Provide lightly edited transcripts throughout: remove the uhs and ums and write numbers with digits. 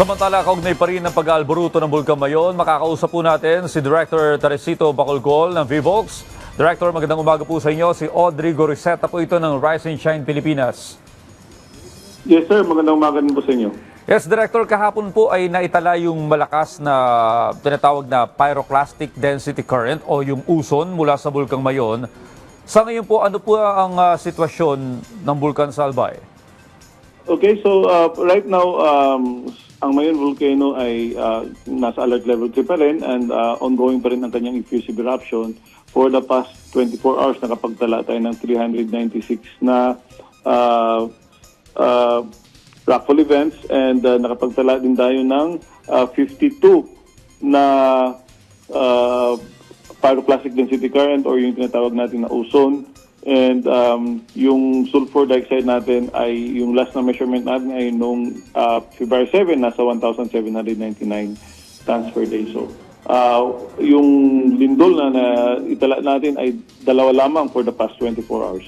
Samantala, kaugnay pa rin ng pag-aalboruto ng Bulkan Mayon, makakausap po natin si Director Teresito Bacolcol ng VIVOX. Director, magandang umaga po sa inyo. Si Audrey Goriseta po ito ng Rise and Shine Pilipinas. Yes sir, magandang umaga din po sa inyo. Yes, Director, kahapon po ay naitala yung malakas na tinatawag na pyroclastic density current o yung uson mula sa Bulkan Mayon. Sa ngayon po, ano po ang sitwasyon ng Bulkan sa Albay? Okay, so right now, ang Mayon Volcano ay nasa alert level 3 pa rin and ongoing pa rin ang kanyang effusive eruption. For the past 24 hours, nakapagtala tayo ng 396 na rockfall events and nakapagtala din tayo ng 52 na pyroclastic density current or yung tinatawag natin na ozone. And yung sulfur dioxide natin ay yung last na measurement natin ay noong February 7 nasa 1,799 tons per day. So yung lindol na itala natin ay dalawa lamang for the past 24 hours.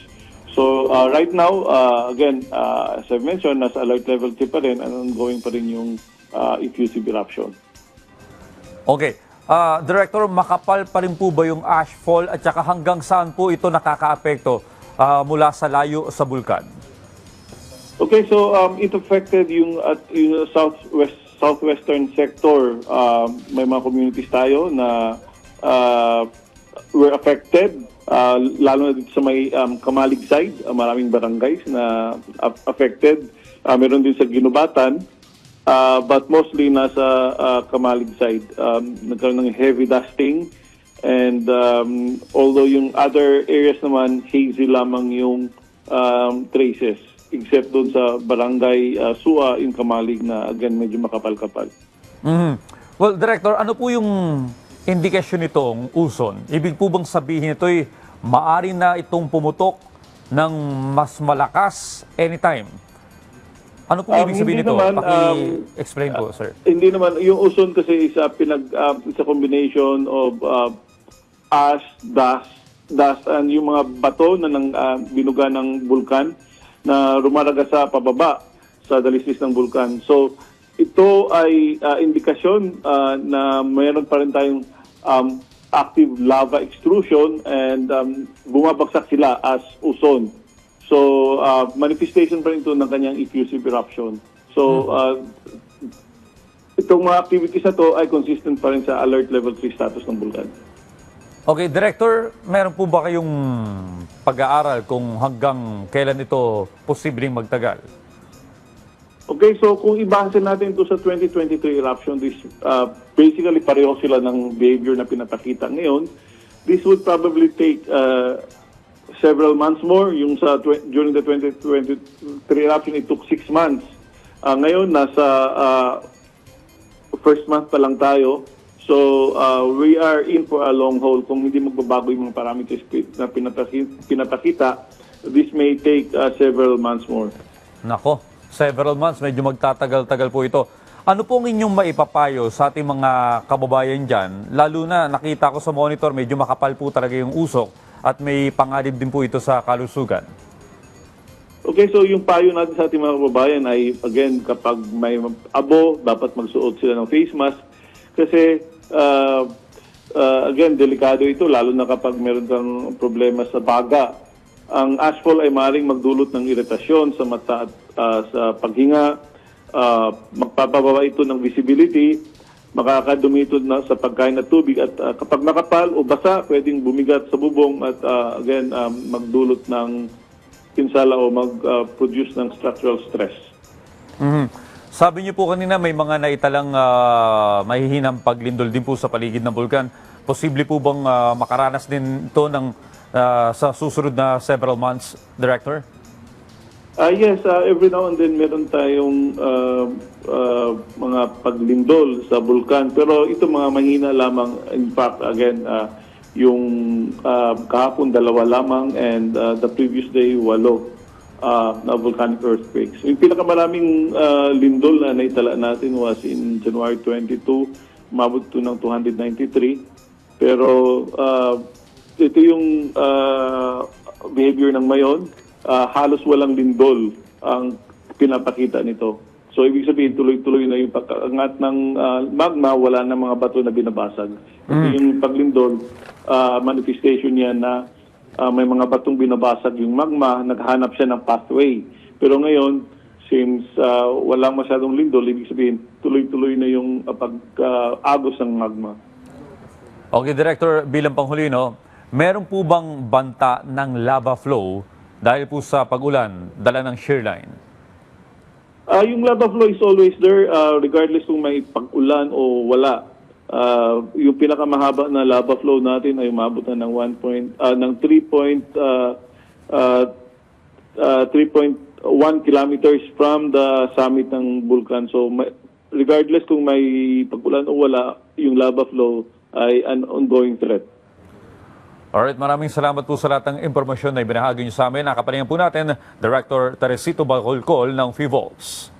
So right now again as I mentioned nasa alert level 3 pa rin and ongoing pa rin yung effusive eruption. Okay. Director, makapal pa rin po ba yung ashfall at saka hanggang saan po ito nakakaapekto mula sa layo sa bulkan? Okay, so it affected yung southwestern sector. May mga communities tayo na were affected, lalo na dito sa may Kamalig side, maraming barangays na affected. Meron din sa Ginubatan. But mostly nasa Kamalig side, nagkaroon ng heavy dusting and although yung other areas naman hazy lamang yung traces except doon sa barangay Sua in Kamalig na again medyo makapal-kapal. Mm-hmm. Well, Director, ano po yung indikasyon nitong uson? Ibig po bang sabihin ito'y maari na itong pumutok ng mas malakas anytime? Ano po ibig sabihin nito? Paki-explain po, sir. Hindi naman. Yung ozone kasi is a combination of ash, dust, and yung mga bato na binuga ng bulkan na rumaraga sa pababa sa dalisdis ng bulkan. So, ito ay indikasyon na mayroon pa rin tayong active lava extrusion and bumabagsak sila as ozone. So, manifestation pa rin ito ng kanyang effusive eruption. So, itong mga activities na to ay consistent pa rin sa alert level 3 status ng bulkan. Okay, Director, meron po ba kayong pag-aaral kung hanggang kailan ito posibleng magtagal? Okay, so kung ibase natin ito sa 2023 eruption, this, basically pareho sila ng behavior na pinapakita ngayon. This would probably take several months more. Yung during the 2023 eruption, it took 6 months. Ngayon, nasa first month pa lang tayo. So, we are in for a long haul. Kung hindi magbabago yung mga parameters na pinapakita, this may take several months more. Nako, several months. Medyo magtatagal-tagal po ito. Ano pong inyong maipapayo sa ating mga kababayan dyan? Lalo na nakita ko sa monitor, medyo makapal po talaga yung usok. At may panganib din po ito sa kalusugan. Okay, so yung payo natin sa ating mga kababayan ay, again, kapag may abo, dapat magsuot sila ng face mask. Kasi, again, delikado ito, lalo na kapag meron kang problema sa baga. Ang ashfall ay maaaring magdulot ng iritasyon sa mata at sa paghinga. Magpapababa ito ng visibility. Makakadumito na sa pagkain at tubig at kapag makapal o basa, pwedeng bumigat sa bubong at again, magdulot ng pinsala o mag-produce ng structural stress. Mm-hmm. Sabi niyo po kanina may mga naitalang mahihinang paglindol din po sa paligid ng bulkan. Posible po bang makaranas din ito sa susunod na several months, Director? Yes, every now and then meron tayong mga paglindol sa bulkan. Pero ito mga mahina lamang. In fact, again, yung kahapon 2 lamang and the previous day 8 na volcanic earthquakes. Yung pinakamaraming lindol na naitala natin was in January 22, umabot to ng 293. Pero ito yung behavior ng Mayon. Halos walang lindol ang pinapakita nito. So ibig sabihin tuloy-tuloy na yung pag-angat ng magma, wala na mga bato na binabasag. Kasi yung paglindol, manifestation yan na may mga batong binabasag yung magma, naghahanap siya ng pathway. Pero ngayon, since wala masyadong lindol, ibig sabihin tuloy-tuloy na yung pag-agos ng magma. Okay, Director, bilang panghuli, no, meron po bang banta ng lava flow dahil po sa pag-ulan, dala ng shear line? Yung lava flow is always there, regardless kung may pag-ulan o wala. Yung pinakamahaba na lava flow natin ay umabot na ng 3.1 kilometers from the summit ng bulkan. So regardless kung may pag-ulan o wala, yung lava flow ay an ongoing threat. Alright, maraming salamat po sa lahat ng impormasyon na ibinahagi niyo sa amin. Nakapalingan po natin, Director Teresito Bacolcol ng FIVOLS.